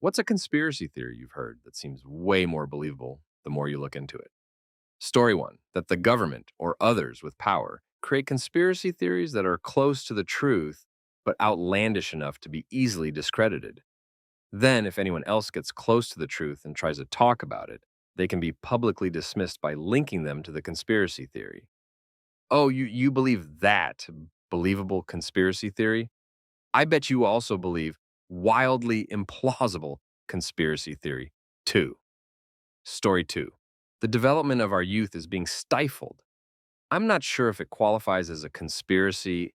What's a conspiracy theory you've heard that seems way more believable the more you look into it? Story one, that the government or others with power create conspiracy theories that are close to the truth but outlandish enough to be easily discredited. Then, if anyone else gets close to the truth and tries to talk about it, they can be publicly dismissed by linking them to the conspiracy theory. Oh, you believe that believable conspiracy theory? I bet you also believe wildly implausible conspiracy theory, too. Story 2. The development of our youth is being stifled. I'm not sure if it qualifies as a conspiracy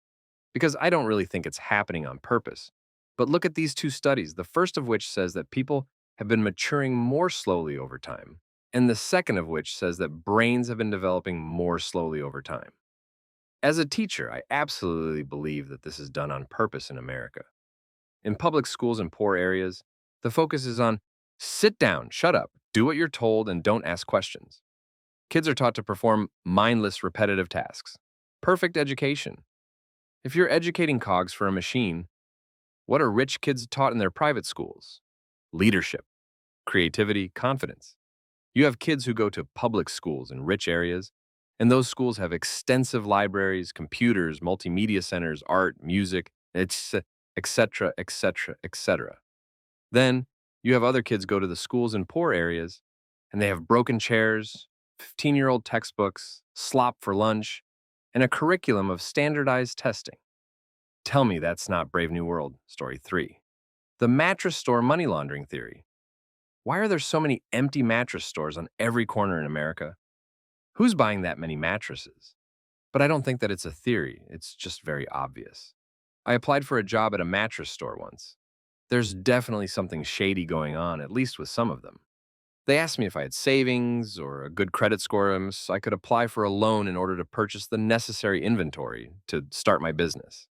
because I don't really think it's happening on purpose. But look at these two studies, the first of which says that people have been maturing more slowly over time, and the second of which says that brains have been developing more slowly over time. As a teacher, I absolutely believe that this is done on purpose in America. In public schools in poor areas, the focus is on sit down, shut up, do what you're told, and don't ask questions. Kids are taught to perform mindless, repetitive tasks. Perfect education. If you're educating cogs for a machine, what are rich kids taught in their private schools? Leadership, creativity, confidence. You have kids who go to public schools in rich areas, and those schools have extensive libraries, computers, multimedia centers, art, music, etc., etc., etc. Then you have other kids go to the schools in poor areas, and they have broken chairs, 15-year-old textbooks, slop for lunch, and a curriculum of standardized testing. Tell me that's not Brave New World. Story 3. The mattress store money laundering theory. Why are there so many empty mattress stores on every corner in America? Who's buying that many mattresses? But I don't think that it's a theory, it's just very obvious. I applied for a job at a mattress store once. There's definitely something shady going on, at least with some of them. They asked me if I had savings or a good credit score so I could apply for a loan in order to purchase the necessary inventory to start my business.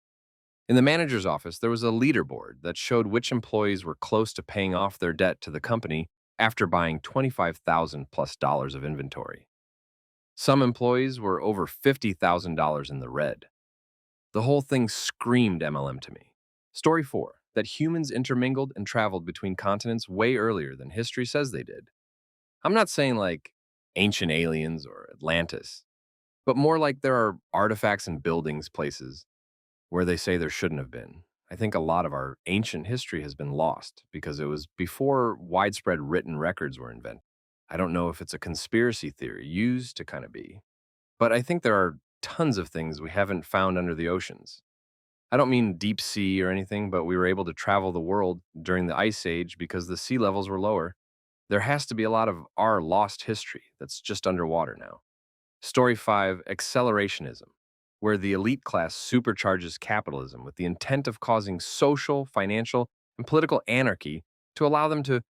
In the manager's office, there was a leaderboard that showed which employees were close to paying off their debt to the company after buying $25,000 plus dollars of inventory. Some employees were over $50,000 in the red. The whole thing screamed MLM to me. Story 4, that humans intermingled and traveled between continents way earlier than history says they did. I'm not saying like ancient aliens or Atlantis, but more like there are artifacts and buildings, places where they say there shouldn't have been. I think a lot of our ancient history has been lost because it was before widespread written records were invented. I don't know if it's a conspiracy theory used to kind of be, but I think there are tons of things we haven't found under the oceans. I don't mean deep sea or anything, but we were able to travel the world during the ice age because the sea levels were lower. There has to be a lot of our lost history that's just underwater now. Story 5, accelerationism, where the elite class supercharges capitalism with the intent of causing social, financial, and political anarchy to allow them to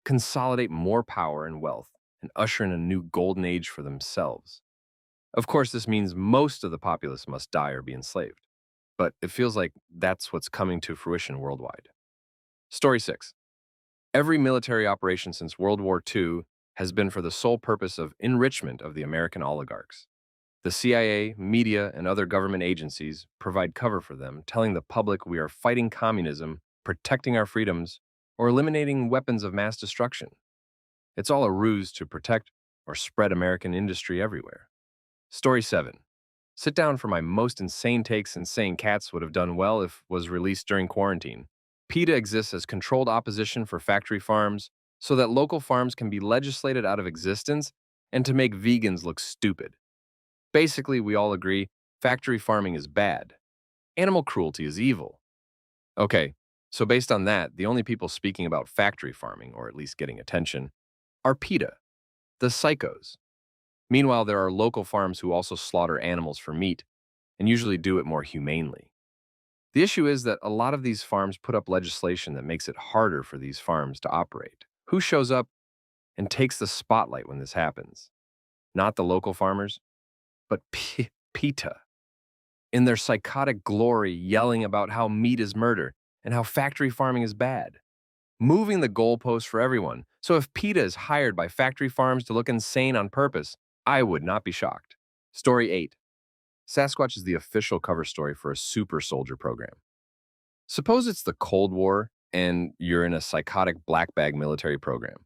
consolidate more power and wealth and usher in a new golden age for themselves. Of course, this means most of the populace must die or be enslaved, but it feels like that's what's coming to fruition worldwide. Story 6. Every military operation since World War II has been for the sole purpose of enrichment of the American oligarchs. The CIA, media, and other government agencies provide cover for them, telling the public we are fighting communism, protecting our freedoms, or eliminating weapons of mass destruction. It's all a ruse to protect or spread American industry everywhere. Story 7. Sit down for my most insane takes and saying cats would have done well if was released during quarantine. PETA exists as controlled opposition for factory farms so that local farms can be legislated out of existence and to make vegans look stupid. Basically, we all agree factory farming is bad. Animal cruelty is evil. Okay, so based on that, the only people speaking about factory farming, or at least getting attention, are PETA, the psychos. Meanwhile, there are local farms who also slaughter animals for meat and usually do it more humanely. The issue is that a lot of these farms put up legislation that makes it harder for these farms to operate. Who shows up and takes the spotlight when this happens? Not the local farmers, but PETA, in their psychotic glory, yelling about how meat is murder and how factory farming is bad, moving the goalposts for everyone. So if PETA is hired by factory farms to look insane on purpose, I would not be shocked. Story 8. Sasquatch is the official cover story for a super soldier program. Suppose it's the Cold War and you're in a psychotic black bag military program.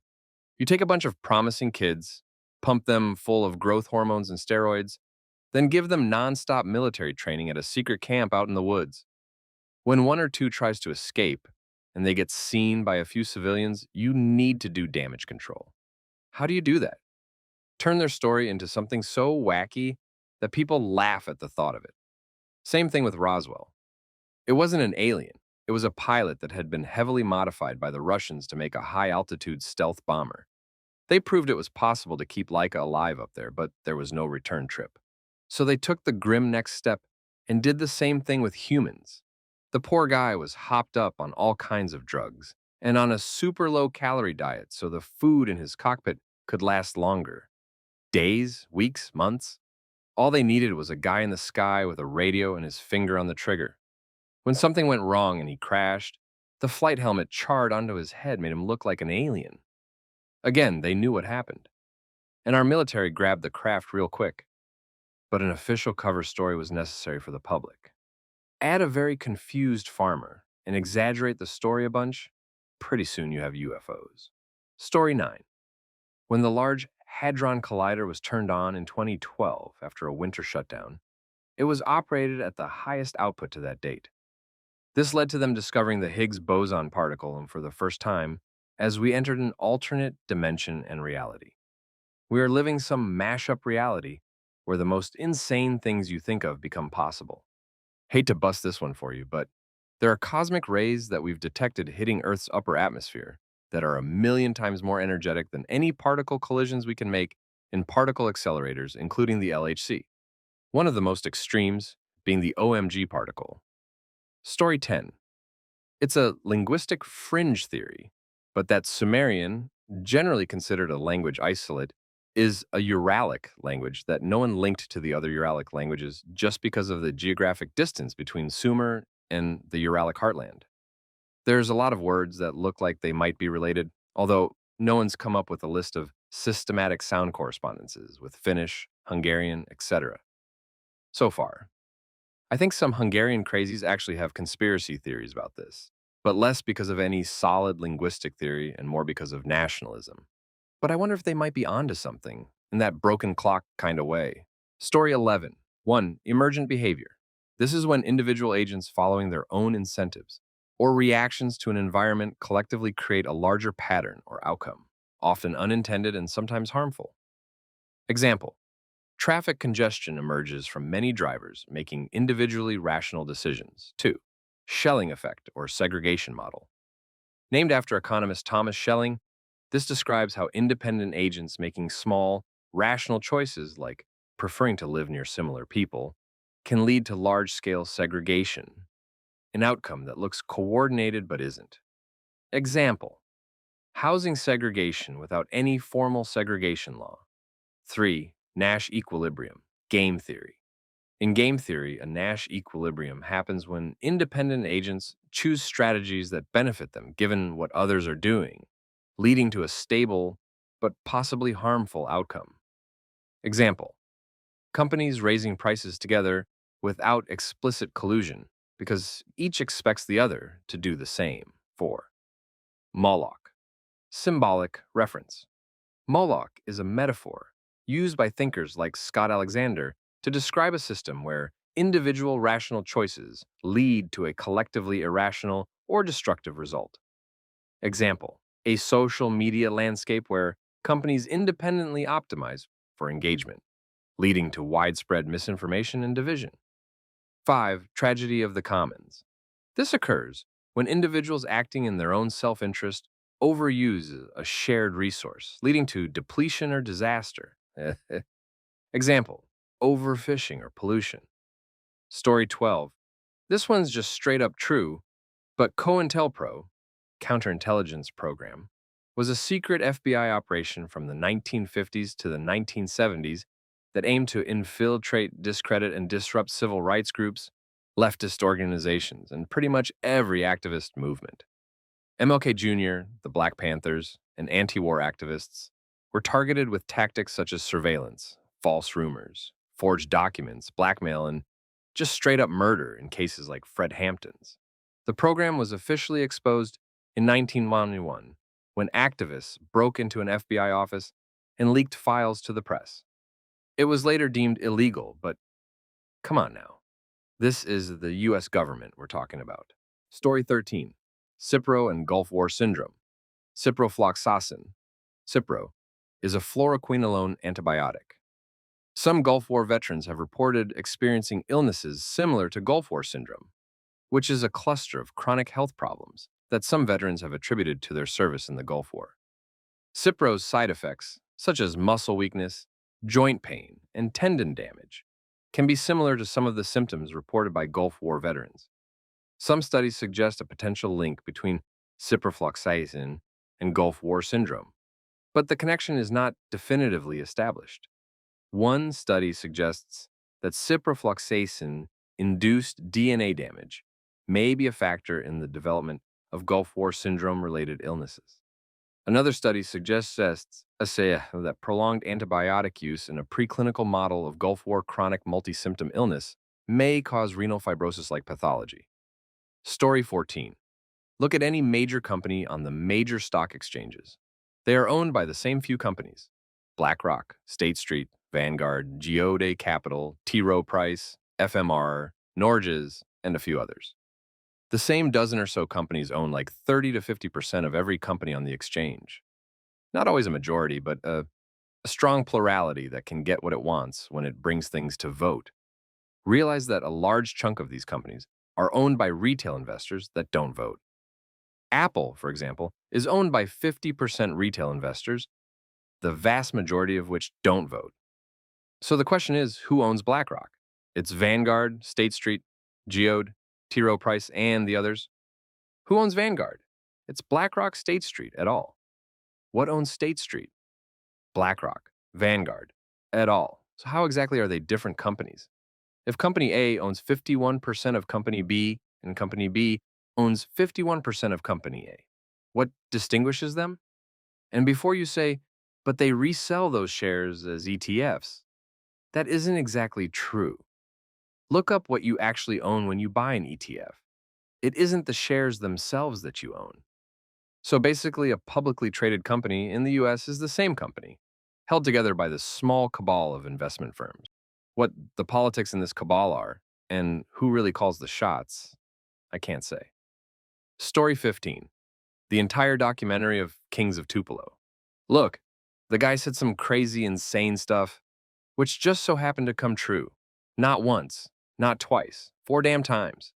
You take a bunch of promising kids, pump them full of growth hormones and steroids, then give them nonstop military training at a secret camp out in the woods. When one or two tries to escape and they get seen by a few civilians, you need to do damage control. How do you do that? Turn their story into something so wacky that people laugh at the thought of it. Same thing with Roswell. It wasn't an alien. It was a pilot that had been heavily modified by the Russians to make a high-altitude stealth bomber. They proved it was possible to keep Laika alive up there, but there was no return trip. So they took the grim next step and did the same thing with humans. The poor guy was hopped up on all kinds of drugs and on a super low-calorie diet so the food in his cockpit could last longer. Days, weeks, months. All they needed was a guy in the sky with a radio and his finger on the trigger. When something went wrong and he crashed, the flight helmet charred onto his head made him look like an alien. Again, they knew what happened. And our military grabbed the craft real quick. But an official cover story was necessary for the public. Add a very confused farmer and exaggerate the story a bunch, pretty soon you have UFOs. Story 9. When the Large Hadron Collider was turned on in 2012 after a winter shutdown, it was operated at the highest output to that date. This led to them discovering the Higgs boson particle for the first time as we entered an alternate dimension and reality. We are living some mashup reality where the most insane things you think of become possible. Hate to bust this one for you, but there are cosmic rays that we've detected hitting Earth's upper atmosphere that are a million times more energetic than any particle collisions we can make in particle accelerators, including the LHC. One of the most extremes being the OMG particle. Story 10. It's a linguistic fringe theory, but that Sumerian, generally considered a language isolate, is a Uralic language that no one linked to the other Uralic languages just because of the geographic distance between Sumer and the Uralic heartland. There's a lot of words that look like they might be related, although no one's come up with a list of systematic sound correspondences with Finnish, Hungarian, etc. So far. I think some Hungarian crazies actually have conspiracy theories about this, but less because of any solid linguistic theory and more because of nationalism. But I wonder if they might be onto something in that broken clock kind of way. Story 11. 1. Emergent behavior. This is when individual agents following their own incentives or reactions to an environment collectively create a larger pattern or outcome, often unintended and sometimes harmful. Example. Traffic congestion emerges from many drivers making individually rational decisions. 2. Schelling effect or segregation model. Named after economist Thomas Schelling, this describes how independent agents making small, rational choices like preferring to live near similar people can lead to large-scale segregation, an outcome that looks coordinated but isn't. Example. Housing segregation without any formal segregation law. 3. Nash equilibrium, game theory. In game theory, a Nash equilibrium happens when independent agents choose strategies that benefit them given what others are doing, leading to a stable but possibly harmful outcome. Example. Companies raising prices together without explicit collusion because each expects the other to do the same. 4. Moloch. Symbolic reference. Moloch is a metaphor used by thinkers like Scott Alexander to describe a system where individual rational choices lead to a collectively irrational or destructive result. Example, a social media landscape where companies independently optimize for engagement, leading to widespread misinformation and division. 5. Tragedy of the commons. This occurs when individuals acting in their own self-interest overuse a shared resource, leading to depletion or disaster. Example, overfishing or pollution. Story 12. This one's just straight up true, but COINTELPRO, counterintelligence program, was a secret FBI operation from the 1950s to the 1970s that aimed to infiltrate, discredit, and disrupt civil rights groups, leftist organizations, and pretty much every activist movement. MLK Jr., the Black Panthers, and anti-war activists were targeted with tactics such as surveillance, false rumors, forged documents, blackmail, and just straight-up murder in cases like Fred Hampton's. The program was officially exposed in 1991 when activists broke into an FBI office and leaked files to the press. It was later deemed illegal, but come on now. This is the US government we're talking about. Story 13. Cipro and Gulf War Syndrome. Ciprofloxacin, Cipro, is a fluoroquinolone antibiotic. Some Gulf War veterans have reported experiencing illnesses similar to Gulf War syndrome, which is a cluster of chronic health problems that some veterans have attributed to their service in the Gulf War. Cipro's side effects, such as muscle weakness, joint pain, and tendon damage, can be similar to some of the symptoms reported by Gulf War veterans. Some studies suggest a potential link between ciprofloxacin and Gulf War syndrome, but the connection is not definitively established. One study suggests that ciprofloxacin induced DNA damage may be a factor in the development of Gulf War syndrome-related illnesses. Another study suggests that prolonged antibiotic use in a preclinical model of Gulf War chronic multi-symptom illness may cause renal fibrosis-like pathology. Story 14. Look at any major company on the major stock exchanges. They are owned by the same few companies: BlackRock, State Street, Vanguard, Geode Capital, T. Rowe Price, FMR, Norges, and a few others. The same dozen or so companies own like 30 to 50% of every company on the exchange. Not always a majority, but a strong plurality that can get what it wants when it brings things to vote. Realize that a large chunk of these companies are owned by retail investors that don't vote. Apple, for example, is owned by 50% retail investors, the vast majority of which don't vote. So the question is, who owns BlackRock? It's Vanguard, State Street, Geode, T. Rowe Price, and the others. Who owns Vanguard? It's BlackRock, State Street, et al. What owns State Street? BlackRock, Vanguard, et al. So how exactly are they different companies? If Company A owns 51% of Company B and Company B owns 51% of Company A, what distinguishes them? And before you say, but they resell those shares as ETFs, that isn't exactly true. Look up what you actually own when you buy an ETF. It isn't the shares themselves that you own. So basically, a publicly traded company in the US is the same company, held together by this small cabal of investment firms. What the politics in this cabal are, and who really calls the shots, I can't say. Story 15. The entire documentary of Kings of Tupelo. Look, the guy said some crazy, insane stuff, which just so happened to come true. Not once, not twice, 4 damn times.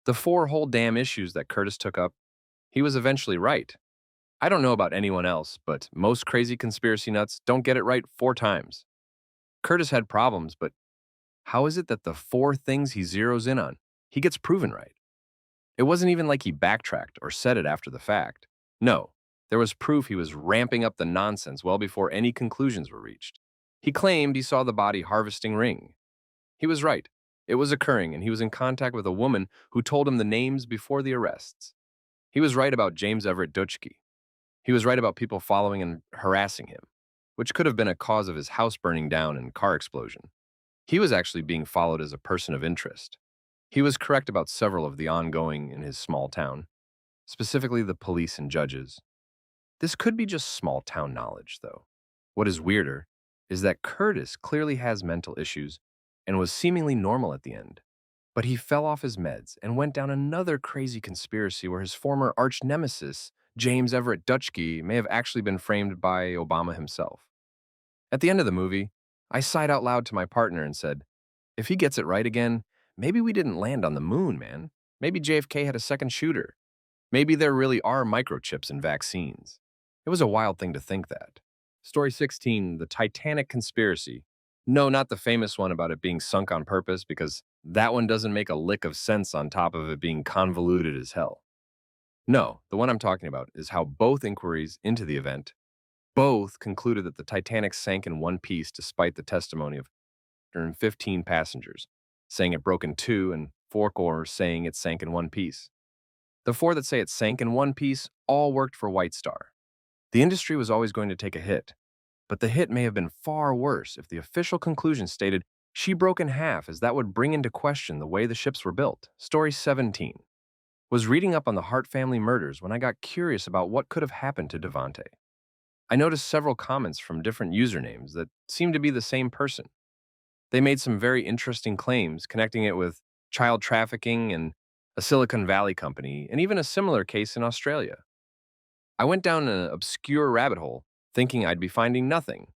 The 4 whole damn issues that Curtis took up, he was eventually right. I don't know about anyone else, but most crazy conspiracy nuts don't get it right 4 times. Curtis had problems, but how is it that the 4 things he zeroes in on, he gets proven right? It wasn't even like he backtracked or said it after the fact. No, there was proof he was ramping up the nonsense well before any conclusions were reached. He claimed he saw the body harvesting ring. He was right. It was occurring, and he was in contact with a woman who told him the names before the arrests. He was right about James Everett Dutschke. He was right about people following and harassing him, which could have been a cause of his house burning down and car explosion. He was actually being followed as a person of interest. He was correct about several of the ongoing in his small town, specifically the police and judges. This could be just small town knowledge, though. What is weirder is that Curtis clearly has mental issues and was seemingly normal at the end. But he fell off his meds and went down another crazy conspiracy where his former arch nemesis, James Everett Dutschke, may have actually been framed by Obama himself. At the end of the movie, I sighed out loud to my partner and said, if he gets it right again, maybe we didn't land on the moon, man. Maybe JFK had a second shooter. Maybe there really are microchips in vaccines. It was a wild thing to think that. Story 16, the Titanic conspiracy. No, not the famous one about it being sunk on purpose, because that one doesn't make a lick of sense on top of it being convoluted as hell. No, the one I'm talking about is how both inquiries into the event both concluded that the Titanic sank in one piece despite the testimony of 115 passengers, saying it broke in 2 and 4 corps saying it sank in one piece. The 4 that say it sank in one piece all worked for White Star. The industry was always going to take a hit, but the hit may have been far worse if the official conclusion stated she broke in half, as that would bring into question the way the ships were built. Story 17. was reading up on the Hart family murders when I got curious about what could have happened to Devante. I noticed several comments from different usernames that seemed to be the same person. They made some very interesting claims, connecting it with child trafficking and a Silicon Valley company, and even a similar case in Australia. I went down an obscure rabbit hole, thinking I'd be finding nothing,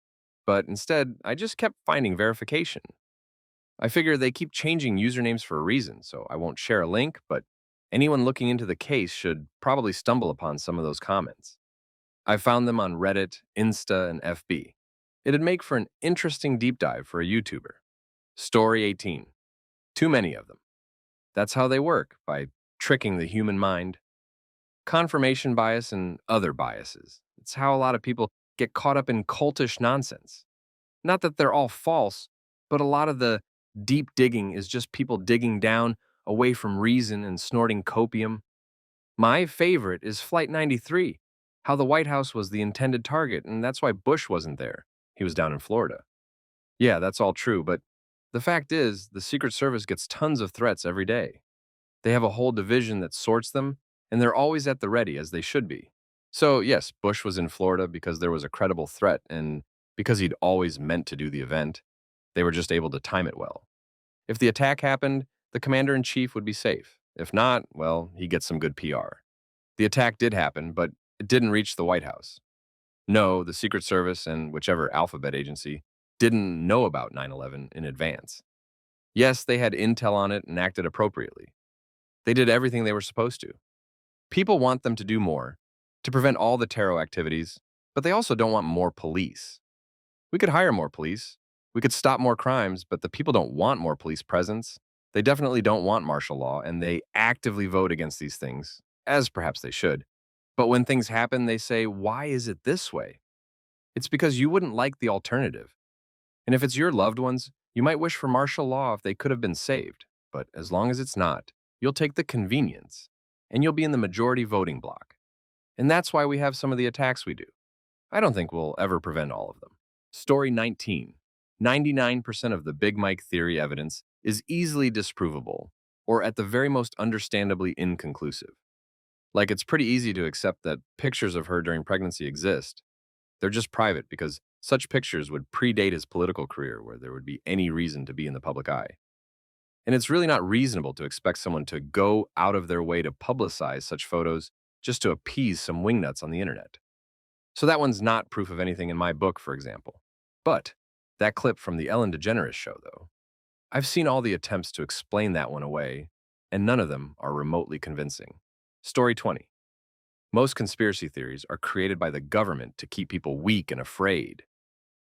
but instead, I just kept finding verification. I figure they keep changing usernames for a reason, so I won't share a link, but anyone looking into the case should probably stumble upon some of those comments. I found them on Reddit, Insta, and FB. It'd make for an interesting deep dive for a YouTuber. Story 18. Too many of them. That's how they work, by tricking the human mind. Confirmation bias and other biases. It's how a lot of people get caught up in cultish nonsense. Not that they're all false, but a lot of the deep digging is just people digging down away from reason and snorting copium. My favorite is Flight 93, how the White House was the intended target, and that's why Bush wasn't there. He was down in Florida. Yeah, that's all true, but the fact is, the Secret Service gets tons of threats every day. They have a whole division that sorts them, and they're always at the ready, as they should be. So, yes, Bush was in Florida because there was a credible threat, and because he'd always meant to do the event, they were just able to time it well. If the attack happened, the commander in chief would be safe. If not, well, he gets some good PR. The attack did happen, but it didn't reach the White House. No, the Secret Service and whichever alphabet agency didn't know about 9/11 in advance. Yes, they had intel on it and acted appropriately. They did everything they were supposed to. People want them to do more, to prevent all the terror activities, but they also don't want more police. We could hire more police. We could stop more crimes, but the people don't want more police presence. They definitely don't want martial law, and they actively vote against these things, as perhaps they should. But when things happen, they say, why is it this way? It's because you wouldn't like the alternative. And if it's your loved ones, you might wish for martial law if they could have been saved. But as long as it's not, you'll take the convenience, and you'll be in the majority voting bloc. And that's why we have some of the attacks we do. I don't think we'll ever prevent all of them. Story 19. 99% of the Big Mike theory evidence is easily disprovable, or at the very most understandably inconclusive. Like, it's pretty easy to accept that pictures of her during pregnancy exist. They're just private because such pictures would predate his political career where there would be any reason to be in the public eye. And it's really not reasonable to expect someone to go out of their way to publicize such photos just to appease some wingnuts on the internet. So that one's not proof of anything in my book, for example. But that clip from the Ellen DeGeneres show, though, I've seen all the attempts to explain that one away, and none of them are remotely convincing. Story 20. Most conspiracy theories are created by the government to keep people weak and afraid.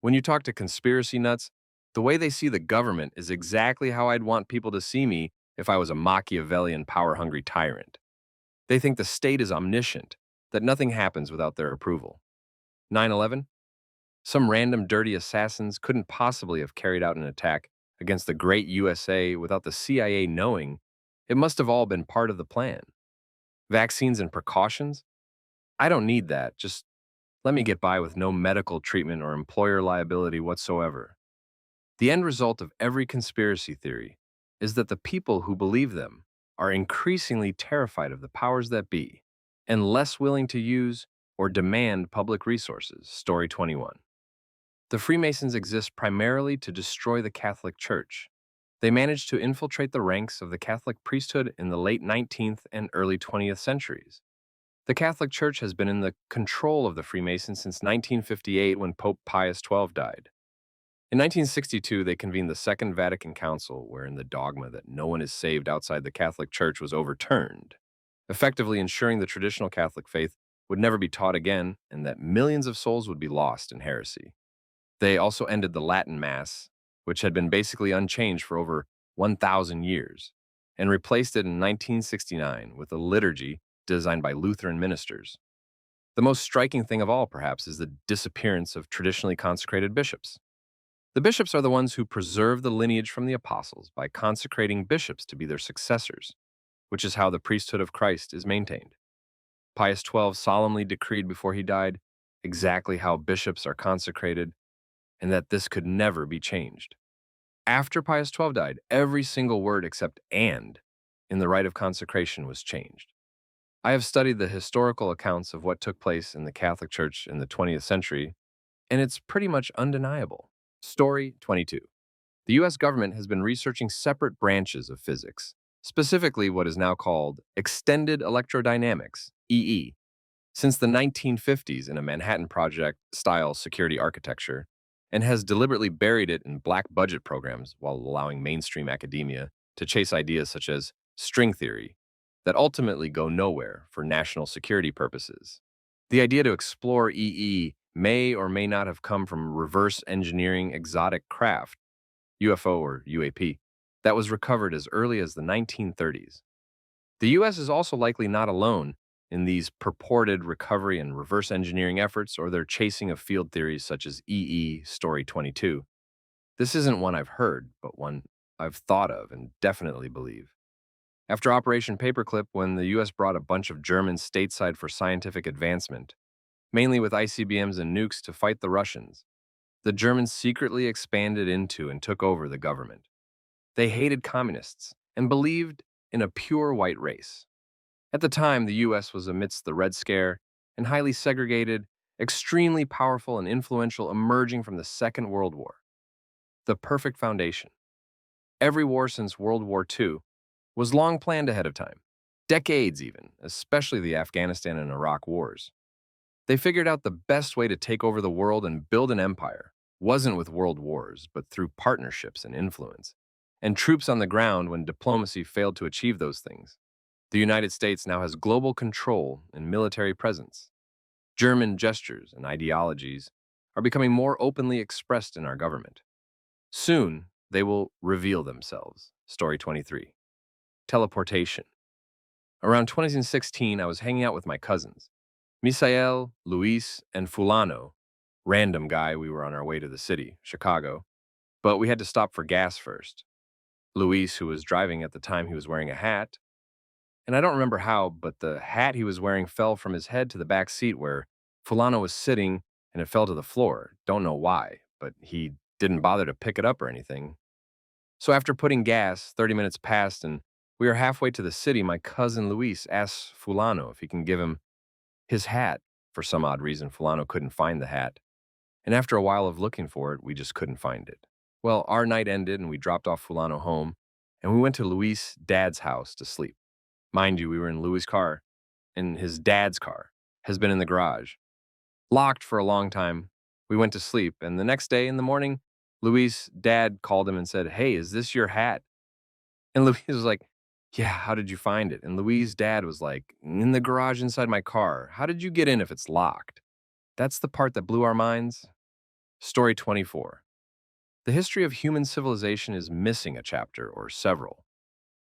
When you talk to conspiracy nuts, the way they see the government is exactly how I'd want people to see me if I was a Machiavellian, power-hungry tyrant. They think the state is omniscient, that nothing happens without their approval. 9/11? Some random dirty assassins couldn't possibly have carried out an attack against the great USA without the CIA knowing. It must have all been part of the plan. Vaccines and precautions? I don't need that. Just let me get by with no medical treatment or employer liability whatsoever. The end result of every conspiracy theory is that the people who believe them are increasingly terrified of the powers that be and less willing to use or demand public resources. Story 21. The Freemasons exist primarily to destroy the Catholic Church. They managed to infiltrate the ranks of the Catholic priesthood in the late 19th and early 20th centuries. The Catholic Church has been in the control of the Freemasons since 1958 when Pope Pius XII died. In 1962, they convened the Second Vatican Council, wherein the dogma that no one is saved outside the Catholic Church was overturned, effectively ensuring the traditional Catholic faith would never be taught again and that millions of souls would be lost in heresy. They also ended the Latin Mass, which had been basically unchanged for over 1,000 years, and replaced it in 1969 with a liturgy designed by Lutheran ministers. The most striking thing of all, perhaps, is the disappearance of traditionally consecrated bishops. The bishops are the ones who preserve the lineage from the apostles by consecrating bishops to be their successors, which is how the priesthood of Christ is maintained. Pius XII solemnly decreed before he died exactly how bishops are consecrated and that this could never be changed. After Pius XII died, every single word except "and" in the rite of consecration was changed. I have studied the historical accounts of what took place in the Catholic Church in the 20th century, and it's pretty much undeniable. Story 22. The US government has been researching separate branches of physics, specifically what is now called extended electrodynamics, EE, since the 1950s in a Manhattan Project-style security architecture, and has deliberately buried it in black budget programs while allowing mainstream academia to chase ideas such as string theory that ultimately go nowhere for national security purposes. The idea to explore EE may or may not have come from reverse engineering exotic craft, UFO or UAP, that was recovered as early as the 1930s. The US is also likely not alone in these purported recovery and reverse engineering efforts or their chasing of field theories such as EE Story 22. This isn't one I've heard, but one I've thought of and definitely believe. After Operation Paperclip, when the US brought a bunch of Germans stateside for scientific advancement, mainly with ICBMs and nukes to fight the Russians, the Germans secretly expanded into and took over the government. They hated communists and believed in a pure white race. At the time, the US was amidst the Red Scare and highly segregated, extremely powerful and influential emerging from the Second World War. The perfect foundation. Every war since World War II was long planned ahead of time, decades even, especially the Afghanistan and Iraq wars. They figured out the best way to take over the world and build an empire wasn't with world wars, but through partnerships and influence, and troops on the ground when diplomacy failed to achieve those things. The United States now has global control and military presence. German gestures and ideologies are becoming more openly expressed in our government. Soon, they will reveal themselves. Story 23. Teleportation. Around 2016, I was hanging out with my cousins, Misael, Luis, and Fulano, random guy. We were on our way to the city, Chicago, but we had to stop for gas first. Luis, who was driving at the time, he was wearing a hat, and I don't remember how, but the hat he was wearing fell from his head to the back seat where Fulano was sitting, and it fell to the floor. Don't know why, but he didn't bother to pick it up or anything. So after putting gas, 30 minutes passed, and we were halfway to the city. My cousin Luis asks Fulano if he can give him his hat. For some odd reason, Fulano couldn't find the hat, and after a while of looking for it, we just couldn't find it. Well, our night ended, and we dropped off Fulano home, and we went to Luis' dad's house to sleep. Mind you, we were in Louis' car, and his dad's car has been in the garage, locked for a long time. We went to sleep, and the next day in the morning, Louis' dad called him and said, "Hey, is this your hat?" And Louis was like, "Yeah, how did you find it?" And Louis' dad was like, "In the garage inside my car. How did you get in if it's locked?" That's the part that blew our minds. Story 24. The history of human civilization is missing a chapter or several.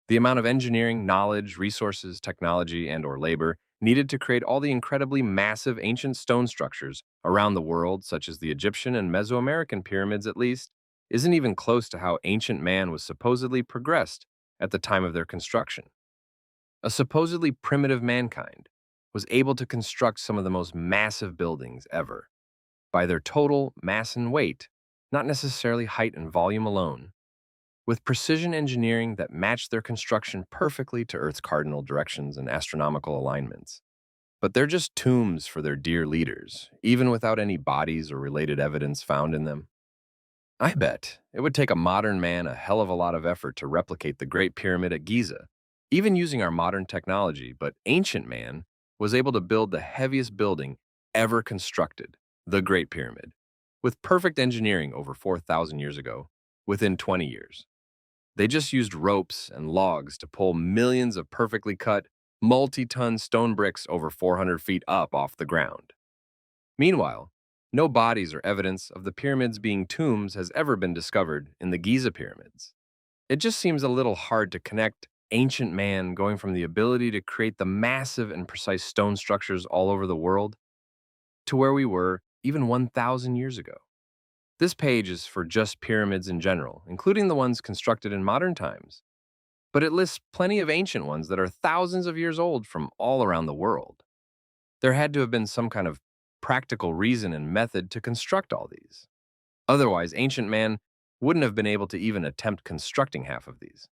The amount of engineering, knowledge, resources, technology, and/or labor needed to create all the incredibly massive ancient stone structures around the world, such as the Egyptian and Mesoamerican pyramids at least, isn't even close to how ancient man was supposedly progressed at the time of their construction. A supposedly primitive mankind was able to construct some of the most massive buildings ever by their total mass and weight, not necessarily height and volume alone, with precision engineering that matched their construction perfectly to Earth's cardinal directions and astronomical alignments. But they're just tombs for their dear leaders, even without any bodies or related evidence found in them. I bet it would take a modern man a hell of a lot of effort to replicate the Great Pyramid at Giza, even using our modern technology, but ancient man was able to build the heaviest building ever constructed, the Great Pyramid, with perfect engineering over 4,000 years ago, within 20 years. They just used ropes and logs to pull millions of perfectly cut, multi-ton stone bricks over 400 feet up off the ground. Meanwhile, no bodies or evidence of the pyramids being tombs has ever been discovered in the Giza pyramids. It just seems a little hard to connect ancient man going from the ability to create the massive and precise stone structures all over the world to where we were even 1,000 years ago. This page is for just pyramids in general, including the ones constructed in modern times, but it lists plenty of ancient ones that are thousands of years old from all around the world. There had to have been some kind of practical reason and method to construct all these. Otherwise, ancient man wouldn't have been able to even attempt constructing half of these.